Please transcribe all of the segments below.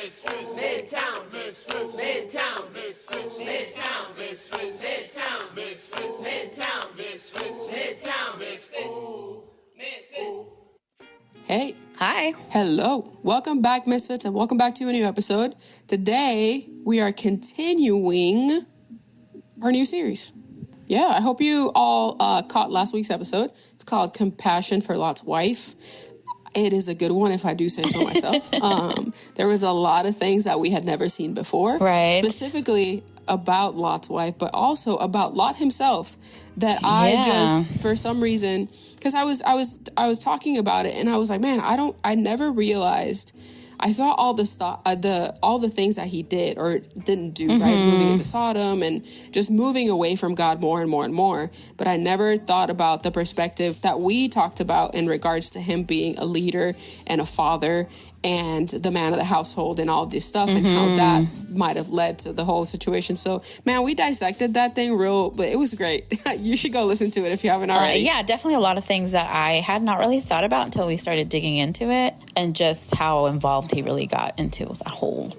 Midtown, Misfits, Midtown, Misfits, Midtown, Misfits, Midtown, Misfits, Midtown, Misfits, Midtown, Misfits. Hey. Hi. Hello. Welcome back, Misfits, and welcome back to a new episode. Today, we are continuing our new series. Yeah, I hope you all caught last week's episode. It's called Compassion for Lot's Wife. It is a good one, if I do say so myself. There was a lot of things that we had never seen before. Right. Specifically about Lot's wife, but also about Lot himself. That I just, for some reason, because I was talking about it, and I was like, man, I never realized. I saw all the things that he did or didn't do, right? Moving into Sodom and just moving away from God more and more and more. But I never thought about the perspective that we talked about in regards to him being a leader and a father and the man of the household and all this stuff and how that might have led to the whole situation. So, man, we dissected that thing but it was great. You should go listen to it if you haven't already. Yeah, definitely a lot of things that I had not really thought about until we started digging into it, and just how involved he really got into the whole,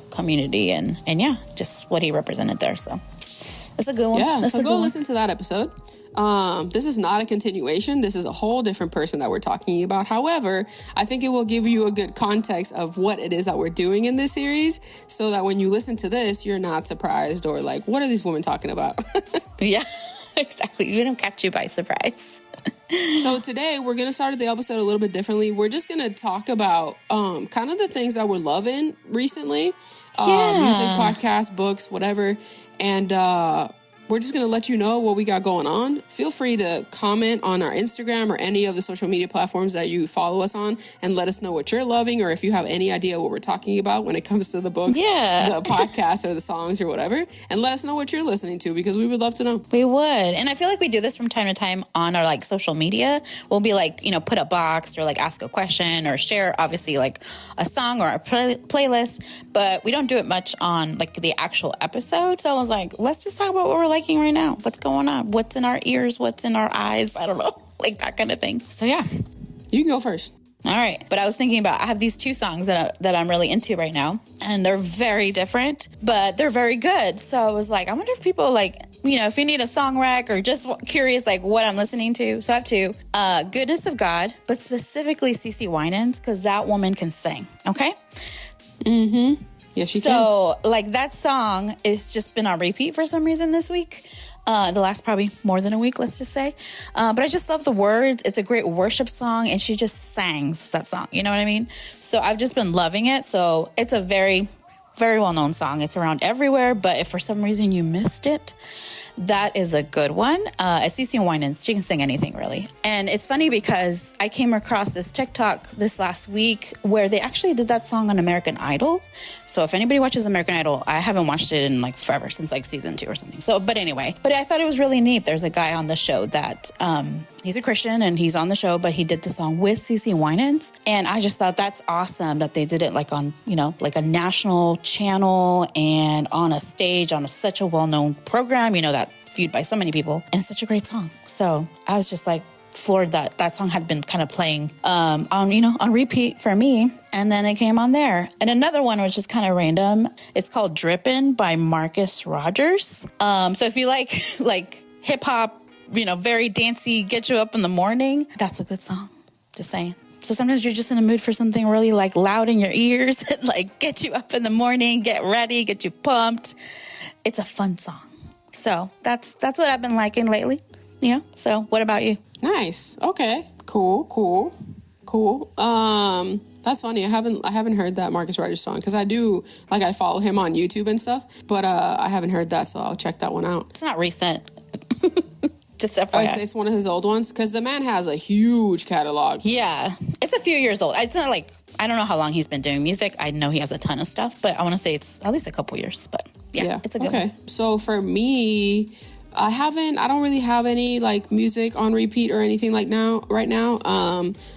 community and yeah, just what he represented there. So it's a good one. Yeah, so go listen to that episode. This is not a continuation. This is a whole different person that we're talking about. However, I think it will give you a good context of what it is that we're doing in this series, so that when you listen to this, you're not surprised or like, what are these women talking about? Yeah, exactly. We don't catch you by surprise. So today we're going to start the episode a little bit differently. We're just going to talk about kind of the things that we're loving recently. Music, podcasts, books, whatever. And we're just going to let you know what we got going on. Feel free to comment on our Instagram or any of the social media platforms that you follow us on and let us know what you're loving, or if you have any idea what we're talking about when it comes to the books, the podcast, or the songs or whatever. And let us know what you're listening to, because we would love to know. We would. And I feel like we do this from time to time on our social media. We'll be put a box or ask a question or share obviously a song or a playlist, but we don't do it much on the actual episode. So I was like, let's just talk about what we're liking right now. What's going on? What's in our ears? What's in our eyes? I don't know. That kind of thing. So yeah. You can go first. All right. But I was thinking about, I have these two songs that I'm really into right now, and they're very different, but they're very good. So I was like, I wonder if people if you need a song rec or just curious what I'm listening to. So I have two. Goodness of God, but specifically CeCe Winans, because that woman can sing. Okay? Mm-hmm. Yes, she can. So, that song has just been on repeat for some reason this week. The last probably more than a week, let's just say. But I just love the words. It's a great worship song, and she just sings that song. You know what I mean? So I've just been loving it. So it's a very, very well-known song. It's around everywhere, but if for some reason you missed it, that is a good one. CeCe Winans, she can sing anything, really. And it's funny because I came across this TikTok this last week where they actually did that song on American Idol. So if anybody watches American Idol, I haven't watched it in forever, since season 2 or something. So, but anyway, I thought it was really neat. There's a guy on the show that, he's a Christian and he's on the show, but he did the song with CeCe Winans. And I just thought that's awesome that they did it on, a national channel and on a stage on such a well-known program, that viewed by so many people. And it's such a great song. So I was just floored that song had been kind of playing on repeat for me. And then it came on there. And another one was just kind of random. It's called Drippin' by Marcus Rogers. So if you like hip hop, very dancey, get you up in the morning, that's a good song. Just saying. So sometimes you're just in a mood for something really loud in your ears, get you up in the morning, get ready, get you pumped. It's a fun song. So that's what I've been liking lately. So what about you? Nice. Okay. Cool. That's funny. I haven't heard that Marcus Rogers song, because I do I follow him on YouTube and stuff, but I haven't heard that, so I'll check that one out. It's not recent. Just FYI. I say it's one of his old ones, because the man has a huge catalog. Yeah, it's a few years old. It's not I don't know how long he's been doing music. I know he has a ton of stuff, but I want to say it's at least a couple years. But yeah. It's a good one. So for me, I don't really have any music on repeat or anything right now.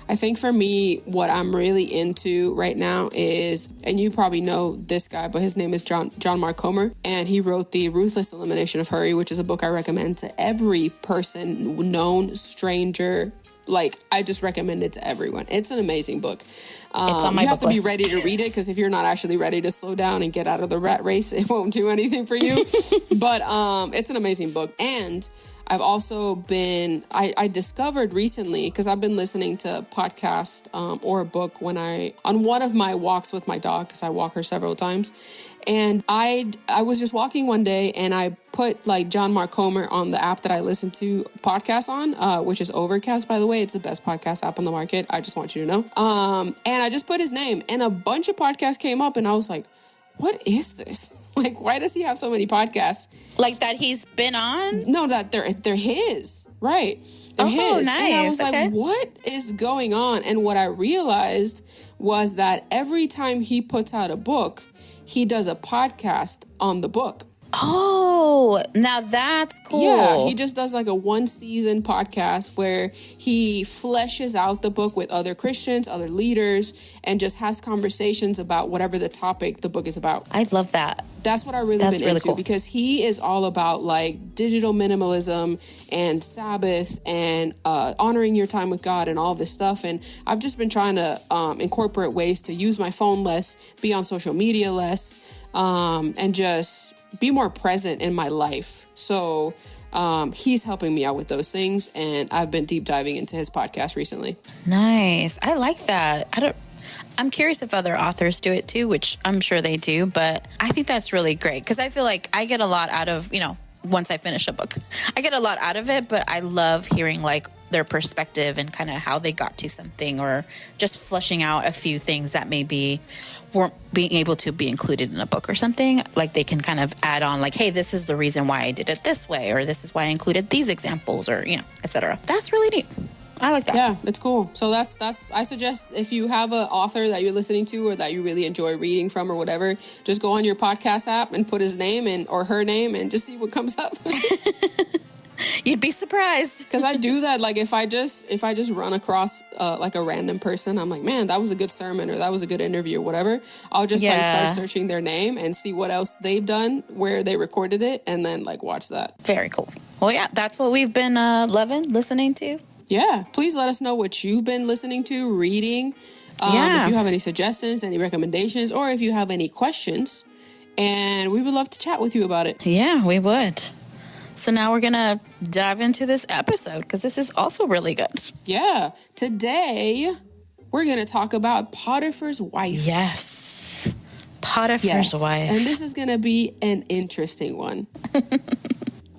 I think for me, what I'm really into right now is, and you probably know this guy, but his name is John Mark Comer, and he wrote The Ruthless Elimination of Hurry, which is a book I recommend to every person, known, stranger, like, I just recommend it to everyone. It's an amazing book. It's on my you have book to list. be ready to read it, because if you're not actually ready to slow down and get out of the rat race, it won't do anything for you. But it's an amazing book. And I've also been, I discovered recently, because I've been listening to a podcast or a book on one of my walks with my dog, because I walk her several times. And I was just walking one day, and I put like John Mark Comer on the app that I listen to podcasts on, which is Overcast, by the way. It's the best podcast app on the market. I just want you to know. And I just put his name, and a bunch of podcasts came up, and I was like, what is this? Like, why does he have so many podcasts? Like that he's been on? No, that they're his. Right. They're his. Nice. And I was okay. like, what is going on? And what I realized was that every time he puts out a book, he does a podcast on the book. Oh, now that's cool. Yeah, he just does like a 1-season podcast where he fleshes out the book with other Christians, other leaders, and just has conversations about whatever the topic the book is about. I love that. That's what I really That's been really into, cool. because he is all about like digital minimalism and Sabbath and honoring your time with God and all this stuff. And I've just been trying to incorporate ways to use my phone less, be on social media less, and just be more present in my life. So he's helping me out with those things, and I've been deep diving into his podcast recently. Nice. I like that. I'm curious if other authors do it too, which I'm sure they do, but I think that's really great, because I feel like I get a lot out of, once I finish a book, I get a lot out of it, but I love hearing like their perspective and kind of how they got to something, or just fleshing out a few things that maybe weren't being able to be included in a book or something. Like they can kind of add on like, hey, this is the reason why I did it this way, or this is why I included these examples, or, etc. That's really neat. I like that. Yeah, it's cool. So that's I suggest, if you have an author that you're listening to or that you really enjoy reading from or whatever, just go on your podcast app and put his name or her name and just see what comes up. You'd be surprised. Because I do that. Like if I just run across like a random person, I'm like, man, that was a good sermon, or that was a good interview, or whatever. I'll just like start searching their name and see what else they've done, where they recorded it, and then like watch that. Very cool. Well, yeah, that's what we've been listening to. Yeah, please let us know what you've been listening to, reading. If you have any suggestions, any recommendations, or if you have any questions, and we would love to chat with you about it. Yeah, we would. So now we're going to dive into this episode, because this is also really good. Yeah. Today, we're going to talk about Potiphar's wife. Yes. Potiphar's wife. And this is going to be an interesting one.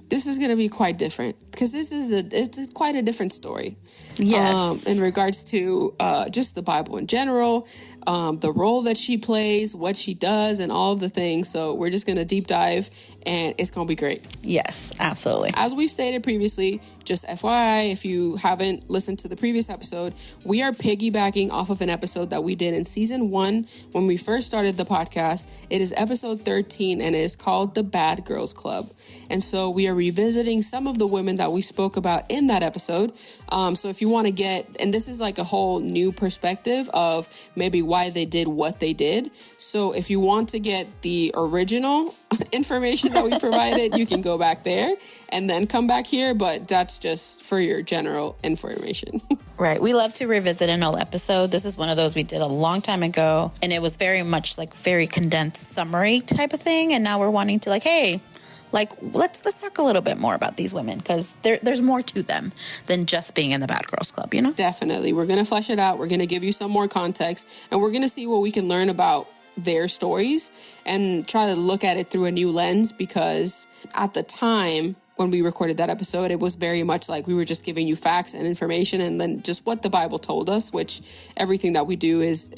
This is going to be quite different, because it's quite a different story. Yes. In regards to just the Bible in general, the role that she plays, what she does, and all of the things. So we're just going to deep dive, and it's going to be great. Yes, absolutely. As we've stated previously, just FYI, if you haven't listened to the previous episode, we are piggybacking off of an episode that we did in season 1 when we first started the podcast. It is episode 13, and it is called The Bad Girls Club. And so we are revisiting some of the women that we spoke about in that episode. So if you want to and this is like a whole new perspective of maybe why they did what they did. So if you want to get the original information that we provided, you can go back there and then come back here. But that's just for your general information. Right. We love to revisit an old episode. This is one of those we did a long time ago, and it was very much like very condensed summary type of thing. And now we're wanting to like, hey, like, let's talk a little bit more about these women, because there's more to them than just being in the Bad Girls Club, Definitely. We're going to flesh it out. We're going to give you some more context, and we're going to see what we can learn about their stories and try to look at it through a new lens, because at the time when we recorded that episode, it was very much like we were just giving you facts and information and then just what the Bible told us, which everything that we do is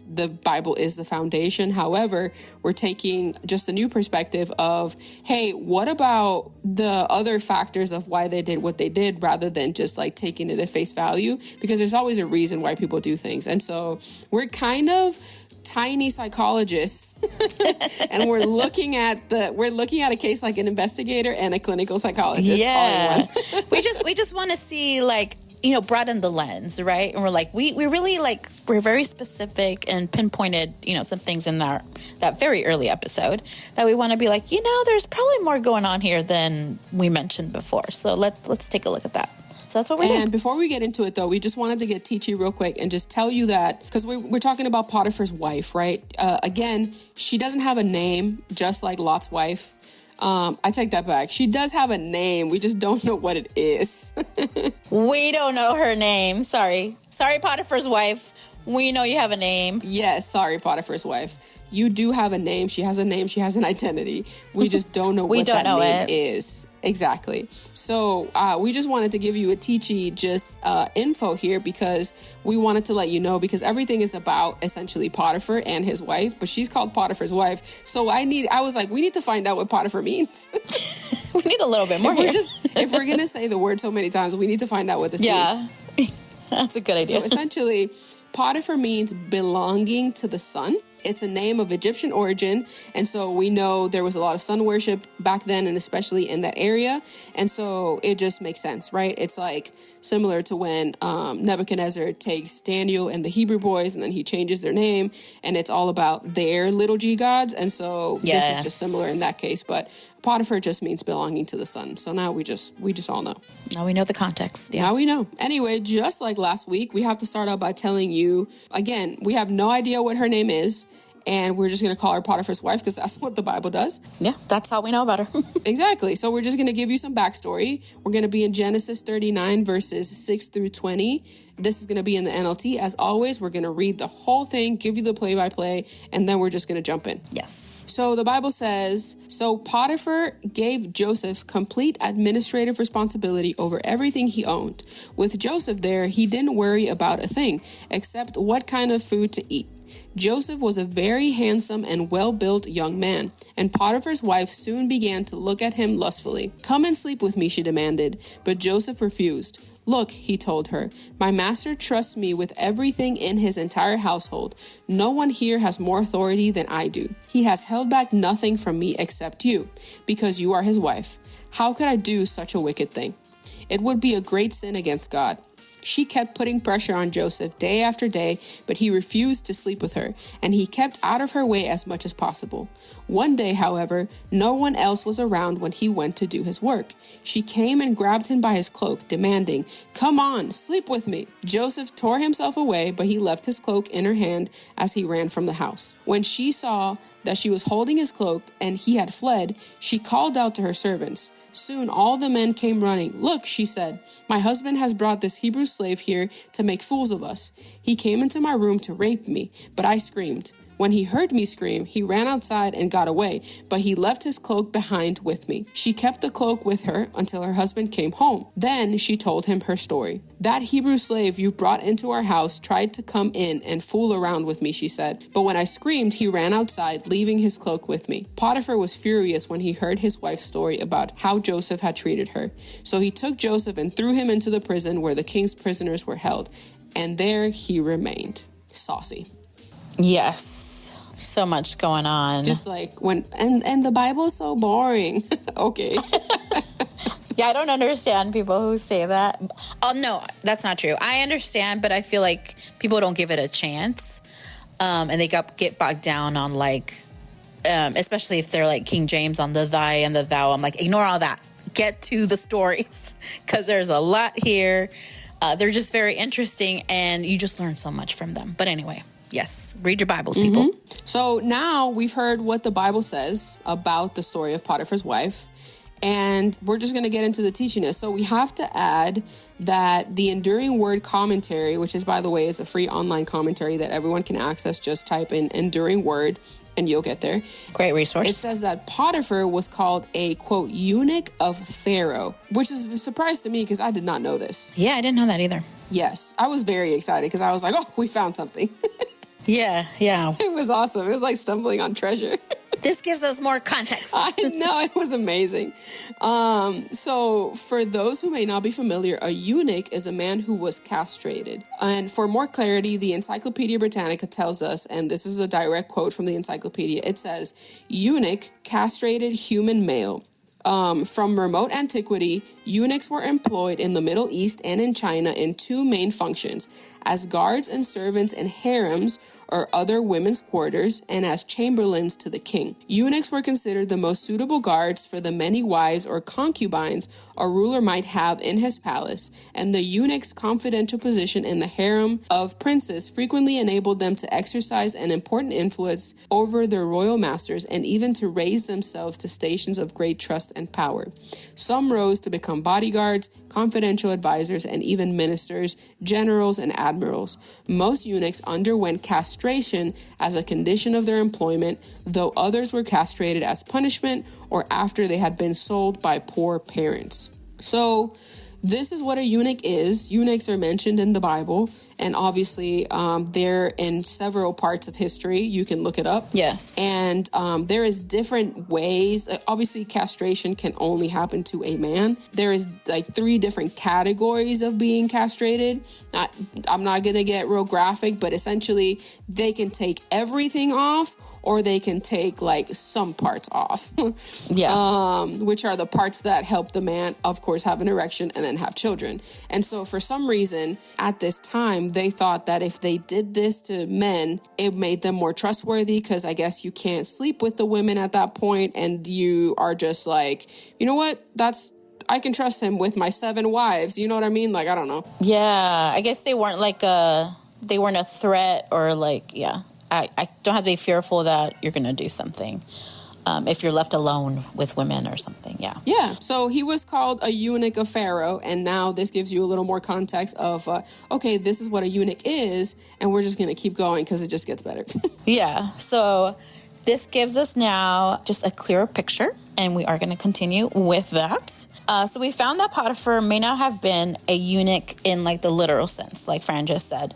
the Bible is the foundation. However, we're taking just a new perspective of, hey, what about the other factors of why they did what they did, rather than just like taking it at face value, because there's always a reason why people do things. And so we're kind of tiny psychologists and we're looking at a case like an investigator and a clinical psychologist. Yeah. we just want to see, like, broaden the lens, right? And we're like, we really like, we're very specific and pinpointed, some things in that very early episode that we want to be like, there's probably more going on here than we mentioned before. So let's take a look at that. So that's what we're doing. And before we get into it, though, we just wanted to get teachy real quick and just tell you that, because we're talking about Potiphar's wife, right? Again, she doesn't have a name, just like Lot's wife. I take that back. She does have a name. We just don't know what it is. We don't know her name. Sorry, Potiphar's wife. We know you have a name. Yes, sorry, Potiphar's wife. You do have a name. She has a name. She has an identity. We just don't know what that name is. Exactly. So we just wanted to give you a teachy info here, because we wanted to let you know, because everything is about essentially Potiphar and his wife, but she's called Potiphar's wife. So I was like, we need to find out what Potiphar means. We need a little bit more here. If we're going to say the word so many times, we need to find out what this means. Yeah, that's a good idea. So essentially, Potiphar means belonging to the sun. It's a name of Egyptian origin. And so we know there was a lot of sun worship back then, and especially in that area. And so it just makes sense, right? It's like similar to when Nebuchadnezzar takes Daniel and the Hebrew boys, and then he changes their name, and it's all about their little g gods. And so this is just similar in that case. But Potiphar just means belonging to the sun. So now we just all know. Now we know the context. Yeah. Now we know. Anyway, just like last week, we have to start out by telling you, again, we have no idea what her name is. And we're just going to call her Potiphar's wife, because that's what the Bible does. Yeah, that's how we know about her. Exactly. So we're just going to give you some backstory. We're going to be in Genesis 39, verses 6 through 20. This is going to be in the NLT. As always, we're going to read the whole thing, give you the play-by-play, and then we're just going to jump in. Yes. So the Bible says, so Potiphar gave Joseph complete administrative responsibility over everything he owned. With Joseph there, he didn't worry about a thing, except what kind of food to eat. Joseph was a very handsome and well-built young man, and Potiphar's wife soon began to look at him lustfully. Come and sleep with me, she demanded, but Joseph refused. Look, he told her, my master trusts me with everything in his entire household. No one here has more authority than I do. He has held back nothing from me except you, because you are his wife. How could I do such a wicked thing? It would be a great sin against God. She kept putting pressure on Joseph day after day, but he refused to sleep with her, and he kept out of her way as much as possible. One day, however, no one else was around when he went to do his work. She came and grabbed him by his cloak, demanding, "Come on, sleep with me." Joseph tore himself away, but he left his cloak in her hand as he ran from the house. When she saw that she was holding his cloak and he had fled, she called out to her servants. Soon all the men came running. "Look," she said, "my husband has brought this Hebrew slave here to make fools of us. He came into my room to rape me, but I screamed. When he heard me scream, he ran outside and got away, but he left his cloak behind with me." She kept the cloak with her until her husband came home. Then she told him her story. "That Hebrew slave you brought into our house tried to come in and fool around with me," she said. "But when I screamed, he ran outside, leaving his cloak with me." Potiphar was furious when he heard his wife's story about how Joseph had treated her. So he took Joseph and threw him into the prison where the king's prisoners were held. And there he remained. Saucy. Yes. So much going on. Just like when, and the Bible is so boring. Okay. Yeah, I don't understand people who say that. Oh, no, that's not true. I understand, but I feel like people don't give it a chance. And they get bogged down on like, especially if they're like King James on the thy and the thou. I'm like, ignore all that. Get to the stories because there's a lot here. They're just very interesting and you just learn so much from them. But anyway, yes, read your Bibles, people. So now we've heard what the Bible says about the story of Potiphar's wife. And we're just going to get into the teachiness. So we have to add that the Enduring Word Commentary, which is, by the way, is a free online commentary that everyone can access. Just type in Enduring Word and you'll get there. Great resource. It says that Potiphar was called a, quote, eunuch of Pharaoh, which is a surprise to me because I did not know this. Yeah, I didn't know that either. Yes, I was very excited because I was like, oh, we found something. Yeah. It was awesome. It was like stumbling on treasure. This gives us more context. I know, it was amazing. So for those who may not be familiar, a eunuch is a man who was castrated. And for more clarity, the Encyclopedia Britannica tells us, and this is a direct quote from the encyclopedia, it says, eunuch, castrated human male. From remote antiquity, eunuchs were employed in the Middle East and in China in two main functions, as guards and servants in harems, or other women's quarters and as chamberlains to the king. Eunuchs were considered the most suitable guards for the many wives or concubines a ruler might have in his palace, and the eunuch's confidential position in the harem of princes frequently enabled them to exercise an important influence over their royal masters and even to raise themselves to stations of great trust and power. Some rose to become bodyguards, confidential advisors, and even ministers, generals, and admirals. Most eunuchs underwent castration as a condition of their employment, though others were castrated as punishment or after they had been sold by poor parents. So this is what a eunuch is. Eunuchs are mentioned in the Bible, and obviously they're in several parts of history. You can look it up. Yes. And there is different ways. Obviously, castration can only happen to a man. There is like 3 different categories of being castrated. I'm not going to get real graphic, but essentially they can take everything off, or they can take like some parts off. Which are the parts that help the man, of course, have an erection and then have children. And so for some reason at this time, they thought that if they did this to men, it made them more trustworthy, because I guess you can't sleep with the women at that point, and you are just like, you know what, I can trust him with my 7 wives. You know what I mean? Like, I don't know. Yeah, I guess they weren't they weren't a threat, or like, I don't have to be fearful that you're going to do something if you're left alone with women or something. Yeah. So he was called a eunuch of Pharaoh. And now this gives you a little more context of, okay, this is what a eunuch is. And we're just going to keep going because it just gets better. Yeah. So this gives us now just a clearer picture. And we are going to continue with that. So we found that Potiphar may not have been a eunuch in like the literal sense, like Fran just said.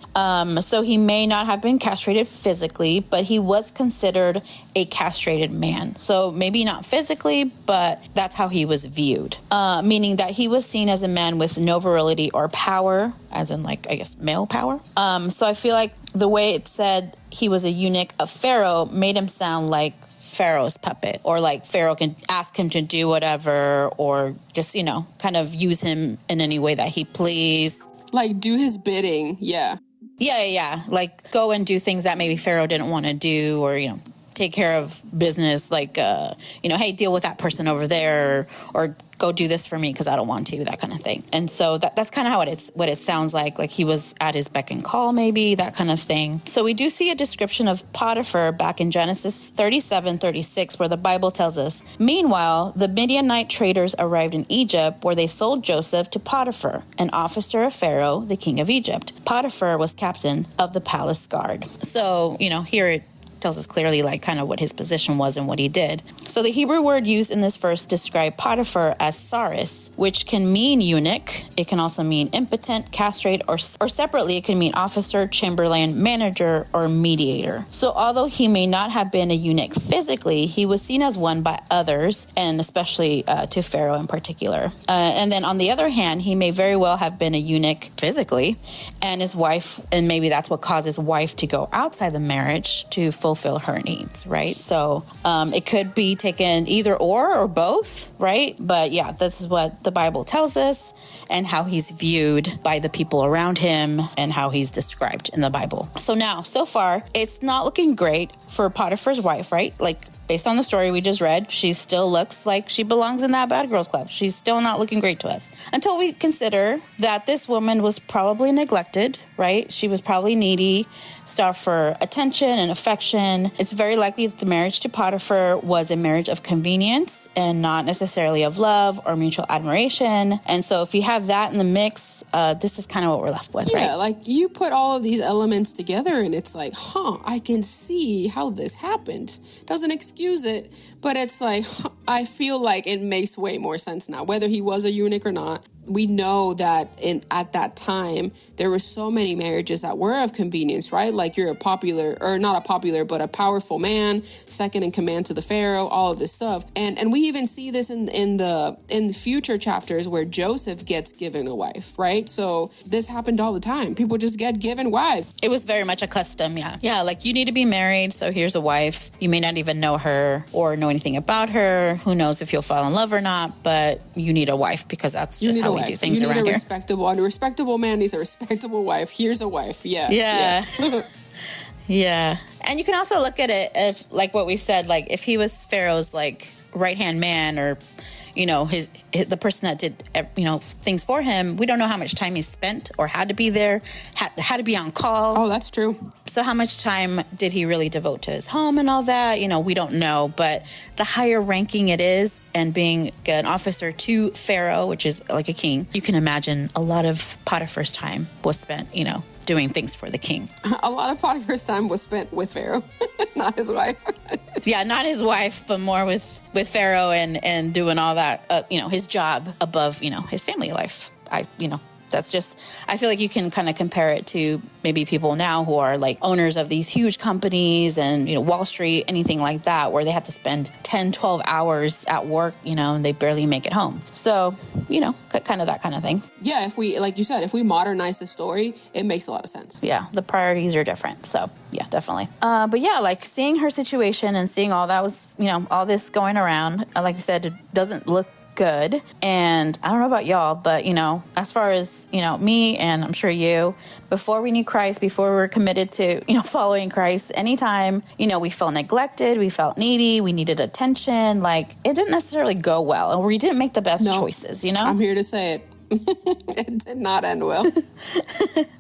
So he may not have been castrated physically, but he was considered a castrated man. So maybe not physically, but that's how he was viewed. Meaning that he was seen as a man with no virility or power, as in like, I guess, male power. So I feel like the way it said he was a eunuch of Pharaoh made him sound like Pharaoh's puppet, or like Pharaoh can ask him to do whatever, or just, kind of use him in any way that he pleased. Like do his bidding. Yeah. Like go and do things that maybe Pharaoh didn't want to do, or, take care of business, like, hey, deal with that person over there, or go do this for me because I don't want to, that kind of thing. And so that's kind of how what it sounds like he was at his beck and call, maybe, that kind of thing. So we do see a description of Potiphar back in Genesis 37:36, where the Bible tells us, "Meanwhile, the Midianite traders arrived in Egypt, where they sold Joseph to Potiphar, an officer of Pharaoh, the king of Egypt. Potiphar was captain of the palace guard." So, here it tells us clearly like kind of what his position was and what he did. So the Hebrew word used in this verse described Potiphar as saris, which can mean eunuch. It can also mean impotent, castrate, or separately it can mean officer, chamberlain, manager, or mediator. So although he may not have been a eunuch physically, he was seen as one by others, and especially to Pharaoh in particular. And then on the other hand, he may very well have been a eunuch physically, and his wife, and maybe that's what caused his wife to go outside the marriage to fulfill her needs, right? So it could be taken either or both, right? But yeah, this is what the Bible tells us, and how he's viewed by the people around him, and how he's described in the Bible. So now, so far, it's not looking great for Potiphar's wife, right? Like, based on the story we just read, she still looks like she belongs in that bad girls club. She's still not looking great to us. Until we consider that this woman was probably neglected, right? She was probably needy, starved for attention and affection. It's very likely that the marriage to Potiphar was a marriage of convenience and not necessarily of love or mutual admiration. And so if you have that in the mix, this is kind of what we're left with, right? Yeah, like you put all of these elements together and it's like, I can see how this happened. Doesn't excuse it, but it's like, I feel like it makes way more sense now, whether he was a eunuch or not. We know that at that time, there were so many marriages that were of convenience, right? Like you're a popular, or not a popular, but a powerful man, second in command to the Pharaoh, all of this stuff. And we even see this in the future chapters where Joseph gets given a wife, right? So this happened all the time. People just get given wives. It was very much a custom, yeah. Yeah, like you need to be married, so here's a wife. You may not even know her or know anything about her. Who knows if you'll fall in love or not, but you need a wife because that's just how we do things around here. A respectable man needs a respectable wife. Here's a wife. Yeah. Yeah. And you can also look at it if, like what we said, like if he was Pharaoh's like right-hand man, or, you know, his the person that did, you know, things for him, we don't know how much time he spent or had to be there, had to be on call. Oh, that's true. So how much time did he really devote to his home and all that? You know, we don't know. But the higher ranking it is, and being an officer to Pharaoh, which is like a king, you can imagine a lot of Potiphar's time was spent, you know, doing things for the king. A lot of Potiphar's time was spent with Pharaoh, not his wife. Yeah, not his wife, but more with Pharaoh and doing all that, you know, his job above, you know, his family life. That's just, I feel like you can kind of compare it to maybe people now who are like owners of these huge companies and, you know, Wall Street, anything like that, where they have to spend 10, 12 hours at work, you know, and they barely make it home. So, you know, kind of that kind of thing. Yeah, if we, like you said, if we modernize the story, it makes a lot of sense. Yeah, the priorities are different. So, yeah, definitely. But yeah, like seeing her situation and seeing all that was, you know, all this going around, like I said, it doesn't look good. And I don't know about y'all, but, you know, as far as, you know, me and I'm sure you, before we knew Christ, before we were committed to, you know, following Christ, anytime, you know, we felt neglected, we felt needy, we needed attention, like it didn't necessarily go well, and we didn't make the best choices, you know? I'm here to say it. It did not end well.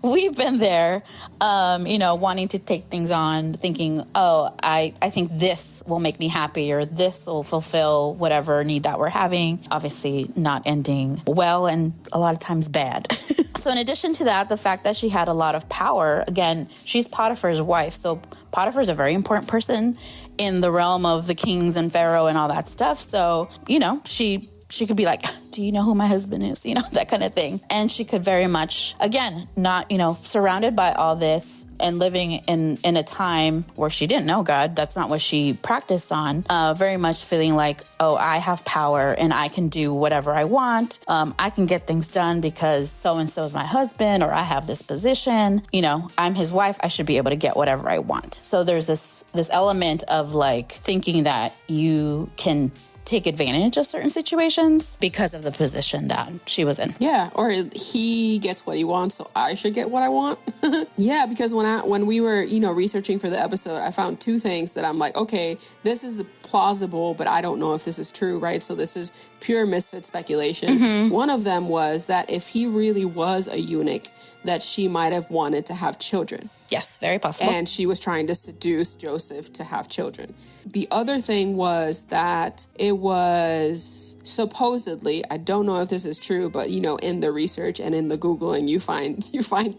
We've been there, you know, wanting to take things on, thinking, oh, I think this will make me happy, or this will fulfill whatever need that we're having. Obviously not ending well, and a lot of times bad. So in addition to that, the fact that she had a lot of power, again, she's Potiphar's wife. So Potiphar's a very important person in the realm of the kings and Pharaoh and all that stuff. So, you know, she could be like, do you know who my husband is? You know, that kind of thing. And she could very much, again, not, you know, surrounded by all this and living in a time where she didn't know God. That's not what she practiced on. Very much feeling like, oh, I have power and I can do whatever I want. I can get things done because so-and-so is my husband, or I have this position. You know, I'm his wife. I should be able to get whatever I want. So there's this element of like thinking that you can take advantage of certain situations because of the position that she was in. Yeah, or he gets what he wants, so I should get what I want. Yeah, because when we were, you know, researching for the episode, I found two things that I'm like, okay, this is plausible, but I don't know if this is true, right? So this is pure misfit speculation. Mm-hmm. One of them was that if he really was a eunuch, that she might have wanted to have children. Yes, very possible. And she was trying to seduce Joseph to have children. The other thing was that it was supposedly, I don't know if this is true, but, you know, in the research and in the Googling, you find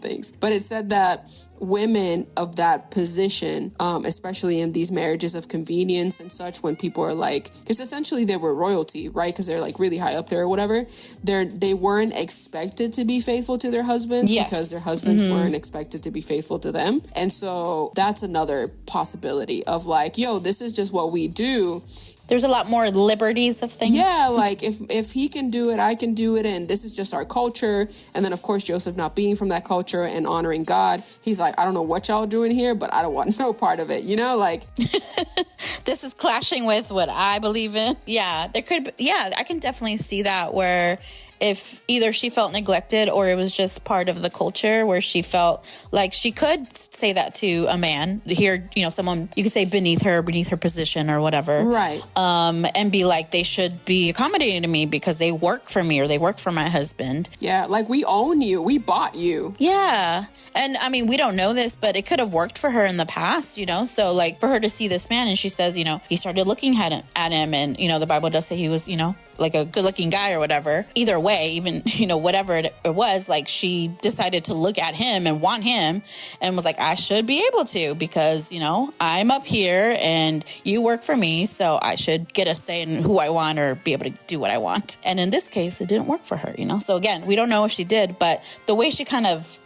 things. But it said that women of that position, especially in these marriages of convenience and such, when people are like, because essentially they were royalty, right? Because they're like really high up there or whatever. They weren't expected to be faithful to their husbands, yes, because their husbands weren't expected to be faithful to them. And so that's another possibility of like, yo, this is just what we do. There's a lot more liberties of things. Yeah, like if he can do it, I can do it, and this is just our culture. And then, of course, Joseph not being from that culture and honoring God, he's like, I don't know what y'all doing here, but I don't want no part of it, you know? Like, this is clashing with what I believe in. Yeah, I can definitely see that, where if either she felt neglected or it was just part of the culture where she felt like she could say that to a man here, you know, someone you could say beneath her position or whatever. Right. And be like, they should be accommodating to me because they work for me or they work for my husband. Yeah. Like, we own you. We bought you. Yeah. And I mean, we don't know this, but it could have worked for her in the past, you know? So like for her to see this man, and she says, you know, he started looking at him and, you know, the Bible does say he was, you know, like a good looking guy or whatever. Either way, even, you know, whatever it was, like she decided to look at him and want him and was like, I should be able to, because, you know, I'm up here and you work for me. So I should get a say in who I want or be able to do what I want. And in this case, it didn't work for her, you know? So again, we don't know if she did, but the way she kind of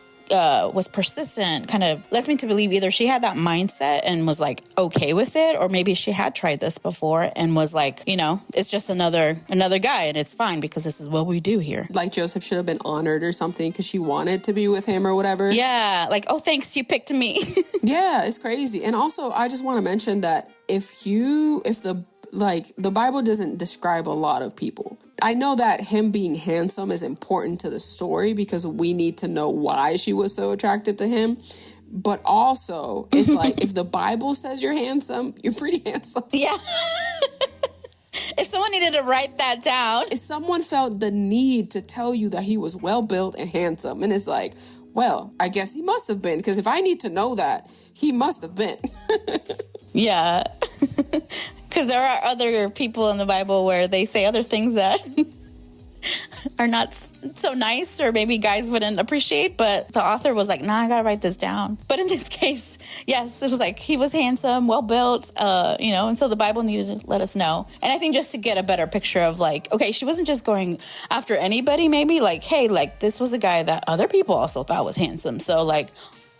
was persistent kind of lets me to believe either she had that mindset and was like okay with it, or maybe she had tried this before and was like, you know, it's just another guy and it's fine because this is what we do here. Like Joseph should have been honored or something because she wanted to be with him or whatever. Yeah, like, oh, thanks, you picked me. Yeah, it's crazy. And also, I just want to mention that if the Bible doesn't describe a lot of people. I know that him being handsome is important to the story because we need to know why she was so attracted to him. but also it's like, if the Bible says you're handsome, you're pretty handsome. Yeah. If someone needed to write that down. If someone felt the need to tell you that he was well-built and handsome, and it's like, well, I guess he must have been, because if I need to know that, he must have been. Yeah. Because there are other people in the Bible where they say other things that are not so nice, or maybe guys wouldn't appreciate, but the author was like, nah, I gotta write this down. But in this case, yes, it was like he was handsome, well built, and so the Bible needed to let us know. And I think just to get a better picture of like, okay, she wasn't just going after anybody, maybe like, hey, like this was a guy that other people also thought was handsome. So like,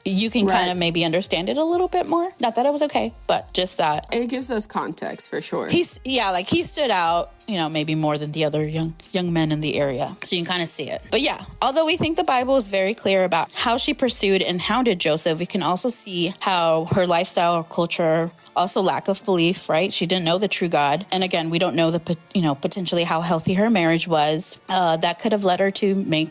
you can kind of maybe understand it a little bit more. Not that it was okay, but just that. It gives us context for sure. He stood out, maybe more than the other young men in the area. So you can kind of see it. But yeah, although we think the Bible is very clear about how she pursued and hounded Joseph, we can also see how her lifestyle or culture, also lack of belief, right? She didn't know the true God. And again, we don't know potentially how healthy her marriage was. That could have led her to make,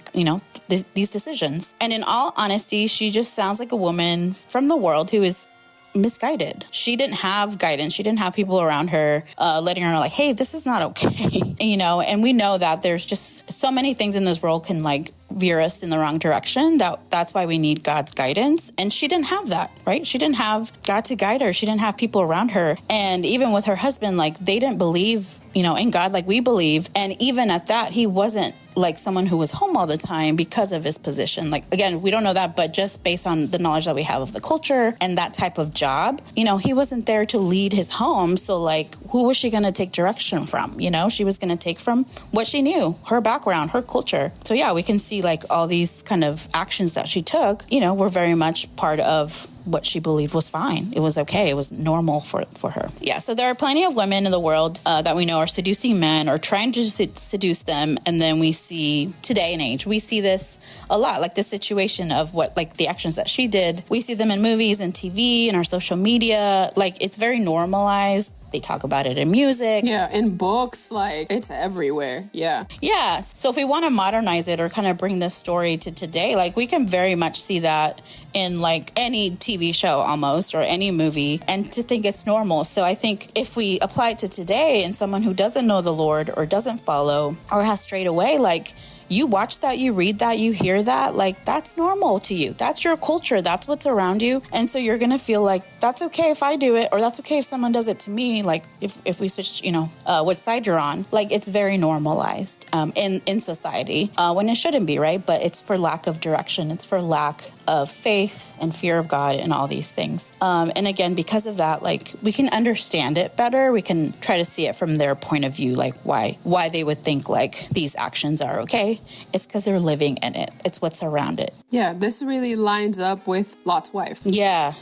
these decisions. And in all honesty, she just sounds like a woman from the world who is misguided. She didn't have guidance. She didn't have people around her letting her know like, hey, this is not okay. And we know that there's just so many things in this world can like veer us in the wrong direction. That's why we need God's guidance. And she didn't have that, right? She didn't have God to guide her. She didn't have people around her. And even with her husband, like they didn't believe, in God like we believe. And even at that, he wasn't like someone who was home all the time because of his position. Like, again, we don't know that, but just based on the knowledge that we have of the culture and that type of job, he wasn't there to lead his home. So like, who was she going to take direction from? She was going to take from what she knew, her background, her culture. So yeah, we can see like all these kind of actions that she took, were very much part of what she believed was fine. It was okay. It was normal for her. Yeah, so there are plenty of women in the world that we know are seducing men or trying to seduce them. And then we see today and age, we see this a lot, like the situation of what, like the actions that she did. We see them in movies and TV and our social media. Like it's very normalized. They talk about it in music. Yeah, in books, like it's everywhere. Yeah. Yeah. So if we want to modernize it or kind of bring this story to today, like we can very much see that in like any TV show almost or any movie, and to think it's normal. So I think if we apply it to today and someone who doesn't know the Lord or doesn't follow or has strayed away, like you watch that, you read that, you hear that, like that's normal to you. That's your culture. That's what's around you. And so you're going to feel like that's okay if I do it, or that's okay if someone does it to me. Like if we switch, what side you're on, like it's very normalized in society when it shouldn't be, right? But it's for lack of direction. It's for lack of faith and fear of God and all these things. And again, because of that, like we can understand it better. We can try to see it from their point of view, like why they would think like these actions are okay. It's because they're living in it. It's what's around it. Yeah, this really lines up with Lot's wife. Yeah.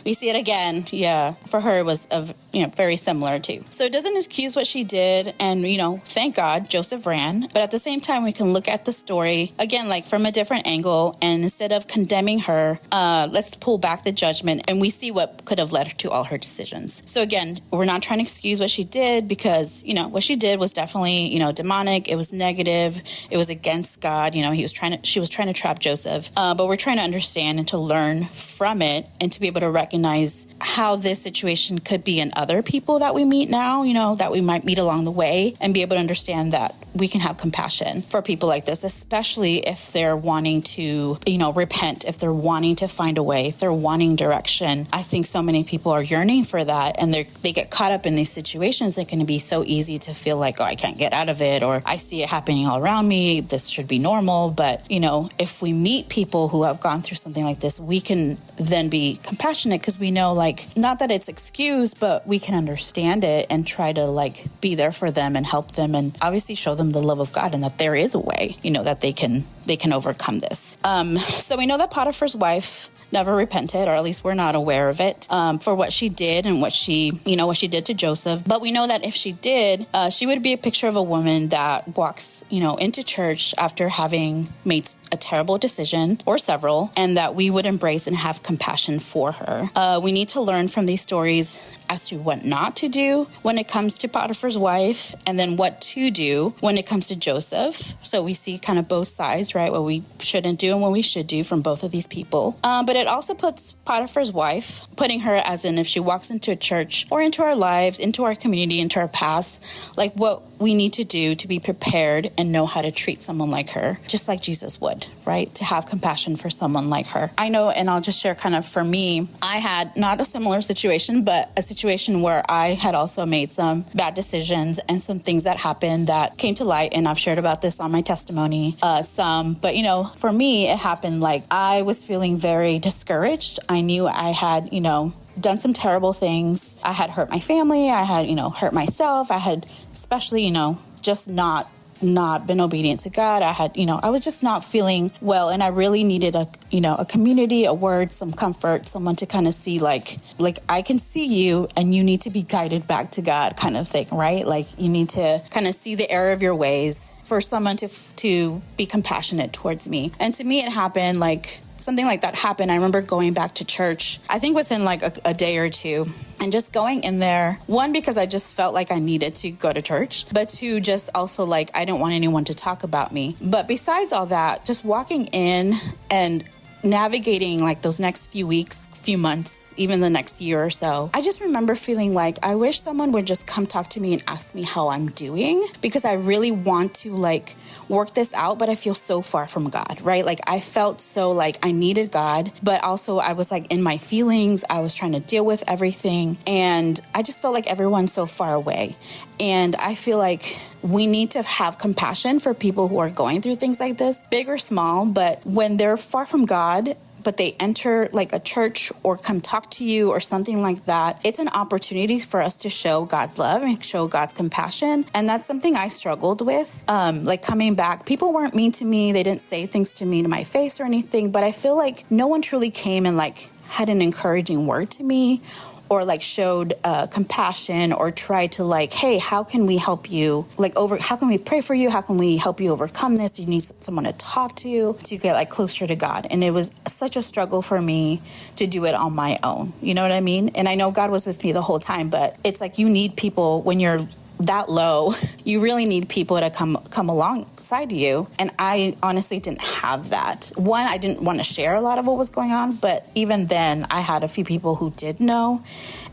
We see it again. Yeah. For her, it was very similar too. So it doesn't excuse what she did. And, thank God Joseph ran. But at the same time, we can look at the story again, like from a different angle. And instead of condemning her, let's pull back the judgment and we see what could have led her to all her decisions. So again, we're not trying to excuse what she did because, what she did was definitely, demonic. It was negative. It was against God. She was trying to trap Joseph. But we're trying to understand and to learn from it and to be able to recognize how this situation could be in other people that we meet now, that we might meet along the way, and be able to understand that we can have compassion for people like this, especially if they're wanting to, repent, if they're wanting to find a way, if they're wanting direction. I think so many people are yearning for that, and they get caught up in these situations. It can be so easy to feel like, oh, I can't get out of it, or I see it happening all around me. This should be normal. But, if we meet people who have gone through something like this, we can then be compassionate because we know, like, not that it's excused, but we can understand it and try to, like, be there for them and help them and obviously show them the love of God and that there is a way, that they can overcome this. So we know that Potiphar's wife never repented, or at least we're not aware of it, for what she did and what she did to Joseph. But we know that if she did, she would be a picture of a woman that walks, into church after having made a terrible decision or several, and that we would embrace and have compassion for her. We need to learn from these stories as to what not to do when it comes to Potiphar's wife, and then what to do when it comes to Joseph. So we see kind of both sides, right? What we shouldn't do and what we should do from both of these people. But it also puts Potiphar's wife, putting her as in if she walks into a church or into our lives, into our community, into our past, like what we need to do to be prepared and know how to treat someone like her, just like Jesus would, right? To have compassion for someone like her. I know, and I'll just share kind of for me, I had not a similar situation, but a situation where I had also made some bad decisions and some things that happened that came to light. And I've shared about this on my testimony, but you know, for me, it happened like I was feeling very discouraged. I knew I had, done some terrible things. I had hurt my family. I had, hurt myself. I had especially, just not been obedient to God. I had, I was just not feeling well. And I really needed a community, a word, some comfort, someone to kind of see like I can see you and you need to be guided back to God kind of thing, right? Like you need to kind of see the error of your ways for someone to be compassionate towards me. And to me, it happened like something like that happened. I remember going back to church, I think within like a day or two, and just going in there, one, because I just felt like I needed to go to church, but two, just also like I didn't want anyone to talk about me. But besides all that, just walking in and navigating like those next few weeks, few months, even the next year or so, I just remember feeling like I wish someone would just come talk to me and ask me how I'm doing, because I really want to like work this out, but I feel so far from God, right? Like I felt so like I needed God, but also I was like in my feelings, I was trying to deal with everything, and I just felt like everyone's so far away. And I feel like we need to have compassion for people who are going through things like this, big or small, but when they're far from God, but they enter like a church or come talk to you or something like that, it's an opportunity for us to show God's love and show God's compassion. And that's something I struggled with. Like coming back, people weren't mean to me. They didn't say things to me to my face or anything, but I feel like no one truly came and like had an encouraging word to me, or like showed compassion, or tried to like, hey, how can we help you? Like how can we pray for you? How can we help you overcome this? Do you need someone to talk to get like closer to God? And it was such a struggle for me to do it on my own. You know what I mean? And I know God was with me the whole time, but it's like you need people when you're that low. You really need people to come alongside you. And I honestly didn't have that. One, I didn't want to share a lot of what was going on, but even then I had a few people who did know.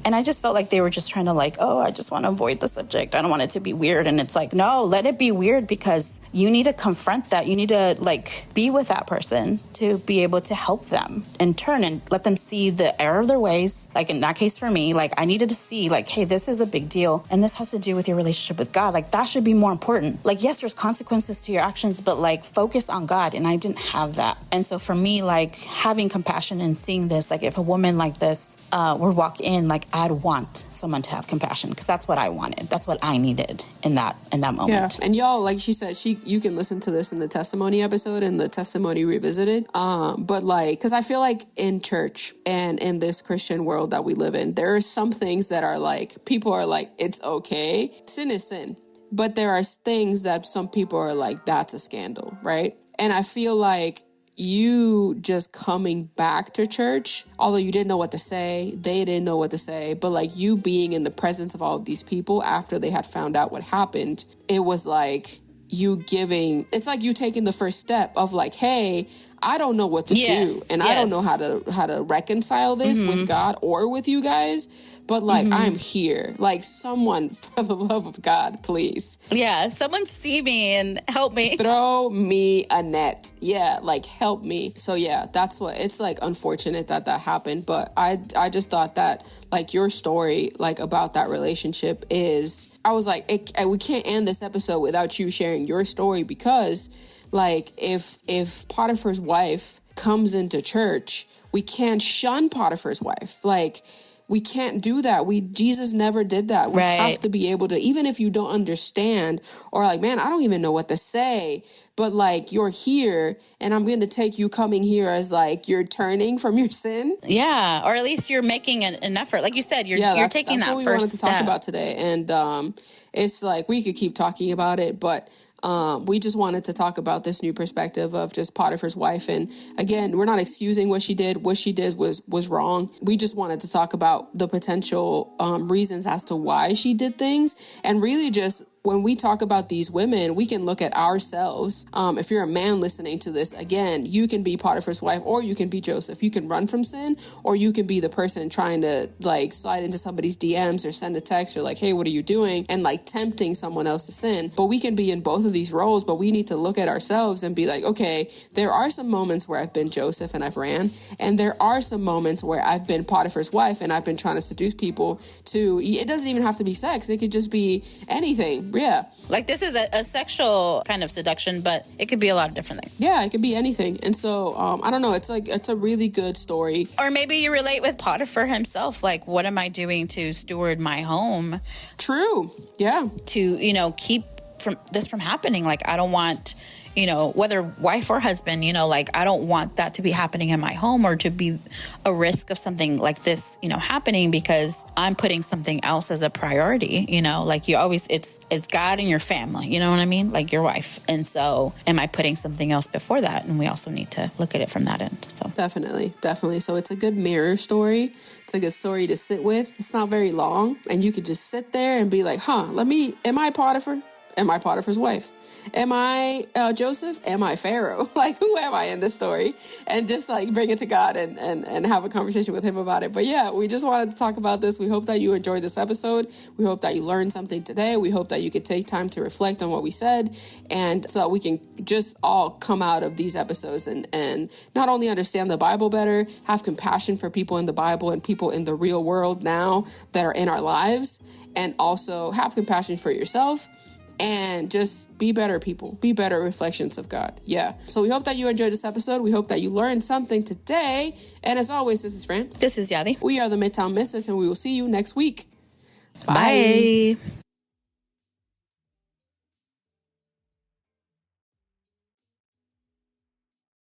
And I just felt like they were just trying to like, oh, I just want to avoid the subject. I don't want it to be weird. And it's like, no, let it be weird, because you need to confront that. You need to like be with that person to be able to help them and turn and let them see the error of their ways. Like in that case for me, like I needed to see like, hey, this is a big deal. And this has to do with your relationship with God. Like that should be more important. Like, yes, there's consequences to your actions, but like focus on God. And I didn't have that. And so for me, like having compassion and seeing this, like if a woman like this were walk in, like I'd want someone to have compassion, because that's what I wanted. That's what I needed in that moment. Yeah. And y'all, like she said, you can listen to this in the testimony episode and the testimony revisited. But like, because I feel like in church and in this Christian world that we live in, there are some things that are like, people are like, it's okay. Sin is sin. But there are things that some people are like, that's a scandal, right? And I feel like you just coming back to church, although you didn't know what to say, they didn't know what to say, but like you being in the presence of all of these people after they had found out what happened, it was like it's like you taking the first step of like, hey, I don't know what to do, and I don't know how to reconcile this with God or with you guys, but like I'm here. Like someone, for the love of God, please. Yeah, someone see me and help me. Throw me a net. Yeah, like help me. So yeah, that's what it's like. Unfortunate that happened, but I just thought that like your story like about that relationship is. I was like, we can't end this episode without you sharing your story, because like if Potiphar's wife comes into church, we can't shun Potiphar's wife. Like we can't do that. Jesus never did that. We have to be able to, even if you don't understand or like, man, I don't even know what to say, but like you're here and I'm going to take you coming here as like you're turning from your sin. Yeah. Or at least you're making an effort. Like you said, you're taking that first step. That's what we wanted to talk about today. And it's like, we could keep talking about it, but We just wanted to talk about this new perspective of just Potiphar's wife. And again, we're not excusing what she did. What she did was wrong. We just wanted to talk about the potential reasons as to why she did things. And really just when we talk about these women, we can look at ourselves. If you're a man listening to this, again, you can be Potiphar's wife or you can be Joseph. You can run from sin or you can be the person trying to like slide into somebody's DMs or send a text or like, hey, what are you doing? And like tempting someone else to sin. But we can be in both of these roles, but we need to look at ourselves and be like, okay, there are some moments where I've been Joseph and I've ran. And there are some moments where I've been Potiphar's wife and I've been trying to seduce people to, it doesn't even have to be sex. It could just be anything. Yeah. Like this is a sexual kind of seduction, but it could be a lot of different things. Yeah, it could be anything. And so, I don't know. It's like, it's a really good story. Or maybe you relate with Potiphar himself. Like, what am I doing to steward my home? True. Yeah. To, keep this from happening. Like, I don't want, whether wife or husband, like I don't want that to be happening in my home or to be a risk of something like this, happening because I'm putting something else as a priority, like you always, it's God and your family, you know what I mean? Like your wife. And so am I putting something else before that? And we also need to look at it from that end. So Definitely. So it's a good mirror story. It's a good story to sit with. It's not very long. And you could just sit there and be like, am I Potiphar? Am I Potiphar's wife? Am I Joseph? Am I Pharaoh? Like, who am I in this story? And just like bring it to God and have a conversation with him about it. But yeah, we just wanted to talk about this. We hope that you enjoyed this episode. We hope that you learned something today. We hope that you could take time to reflect on what we said and so that we can just all come out of these episodes and not only understand the Bible better, have compassion for people in the Bible and people in the real world now that are in our lives, and also have compassion for yourself. And just be better people. Be better reflections of God. Yeah. So we hope that you enjoyed this episode. We hope that you learned something today. And as always, this is Fran. This is Yadi. We are the Midtown Misfits, and we will see you next week. Bye.